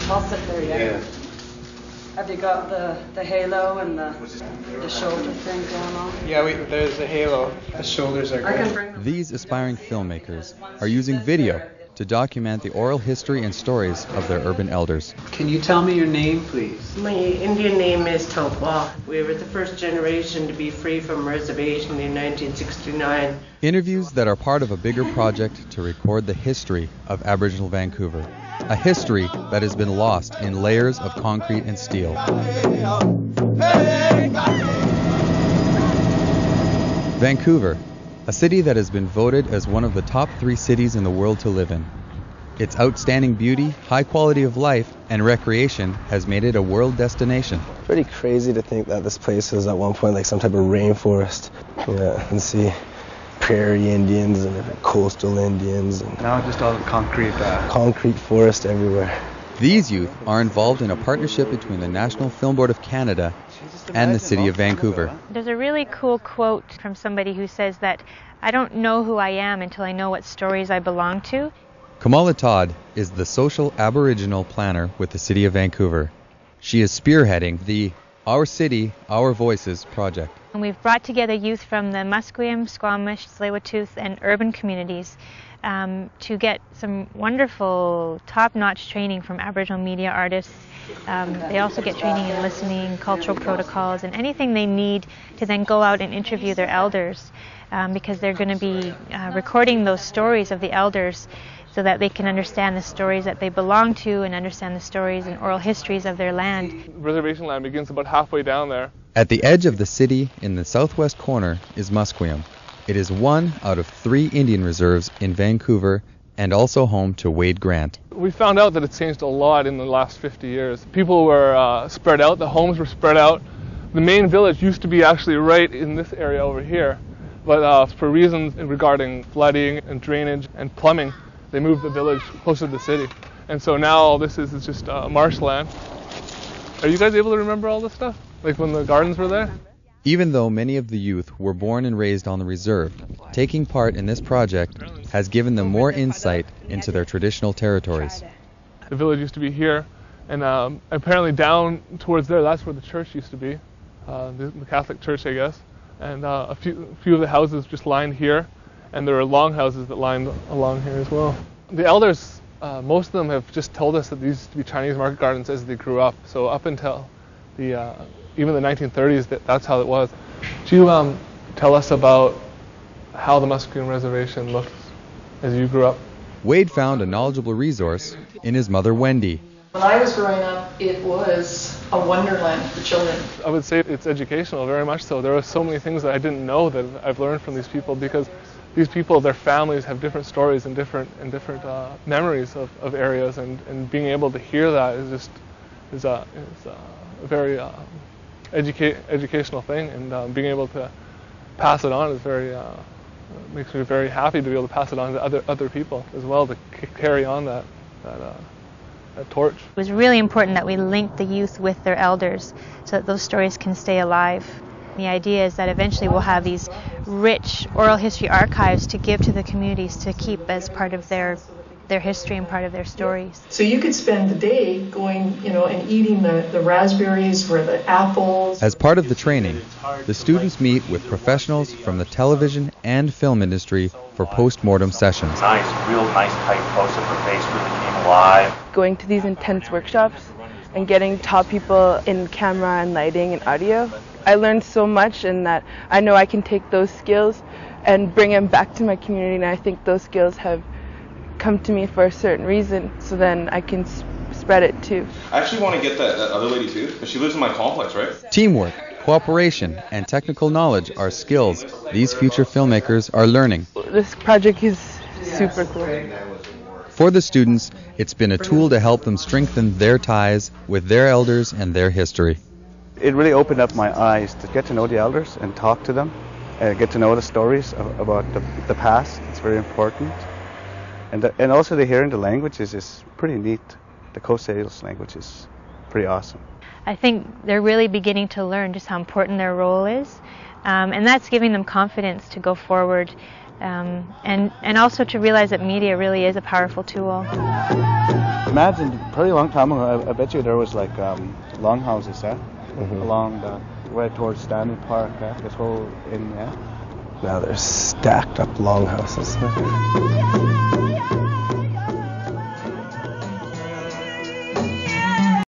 I'll sit there, yeah. Have you got the halo and the shoulder thing going on? Yeah, there's a halo. The shoulders are good. These aspiring filmmakers are using video to document the oral history and stories of their urban elders. Can you tell me your name, please? My Indian name is Topwa. We were the first generation to be free from reservation in 1969. Interviews that are part of a bigger project to record the history of Aboriginal Vancouver. A history that has been lost in layers of concrete and steel. Vancouver, a city that has been voted as one of the top 3 cities in the world to live in. Its outstanding beauty, high quality of life, and recreation has made it a world destination. Pretty crazy to think that this place was at one point like some type of rainforest. Yeah, and see prairie Indians and coastal Indians. And now just all concrete. Concrete forest everywhere. These youth are involved in a partnership between the National Film Board of Canada and the City of Vancouver. There's a really cool quote from somebody who says that, "I don't know who I am until I know what stories I belong to." Kamala Todd is the social Aboriginal planner with the City of Vancouver. She is spearheading the Our City, Our Voices project. And we've brought together youth from the Musqueam, Squamish, Tsleil-Waututh and urban communities to get some wonderful top-notch training from Aboriginal media artists. They also get training in listening, cultural protocols, and anything they need to then go out and interview their elders, because they're going to be recording those stories of the elders so that they can understand the stories that they belong to and understand the stories and oral histories of their land. Reservation land begins about halfway down there. At the edge of the city, in the southwest corner, is Musqueam. It is one out of 3 Indian reserves in Vancouver and also home to Wade Grant. We found out that it's changed a lot in the last 50 years. People were spread out, the homes were spread out. The main village used to be actually right in this area over here, but for reasons regarding flooding and drainage and plumbing, they moved the village closer to the city. And so now all this is just marshland. Are you guys able to remember all this stuff? Like when the gardens were there? Even though many of the youth were born and raised on the reserve, taking part in this project has given them more insight into their traditional territories. The village used to be here, and apparently down towards there, that's where the church used to be, the Catholic church, I guess. And a few of the houses just lined here, and there are longhouses that lined along here as well. The elders, most of them have just told us that these used to be Chinese market gardens as they grew up. So up until even the 1930s, that's how it was. Could you tell us about how the Musqueam Reservation looked as you grew up? Wade found a knowledgeable resource in his mother, Wendy. When I was growing up, it was a wonderland for children. I would say it's educational, very much so. There are so many things that I didn't know that I've learned from these people, because these people, their families have different stories and different memories of areas, and being able to hear that is a very educational thing, and being able to pass it on is makes me very happy to be able to pass it on to other people as well, to carry on that torch. It was really important that we link the youth with their elders so that those stories can stay alive. The idea is that eventually we'll have these rich oral history archives to give to the communities to keep as part of their history and part of their stories. So you could spend the day going, and eating the raspberries or the apples. As part of the training, the students meet with professionals from the television and film industry for post-mortem sessions. Real nice tight close-up. Her face really came alive. Going to these intense workshops and getting top people in camera and lighting and audio, I learned so much, and that I know I can take those skills and bring them back to my community, and I think those skills have come to me for a certain reason, so then I can spread it too. I actually want to get that other lady too, because she lives in my complex, right? Teamwork, cooperation, and technical knowledge are skills these future filmmakers are learning. This project is super cool. For the students, it's been a tool to help them strengthen their ties with their elders and their history. It really opened up my eyes to get to know the elders and talk to them, get to know the stories about the past. It's very important. And also the hearing the languages is pretty neat. The Coast Salish language is pretty awesome. I think they're really beginning to learn just how important their role is, and that's giving them confidence to go forward, and also to realize that media really is a powerful tool. imagine, pretty long time ago, I bet you there was like longhouses, along the way towards Stanley Park, this whole in, Now there's stacked up longhouses.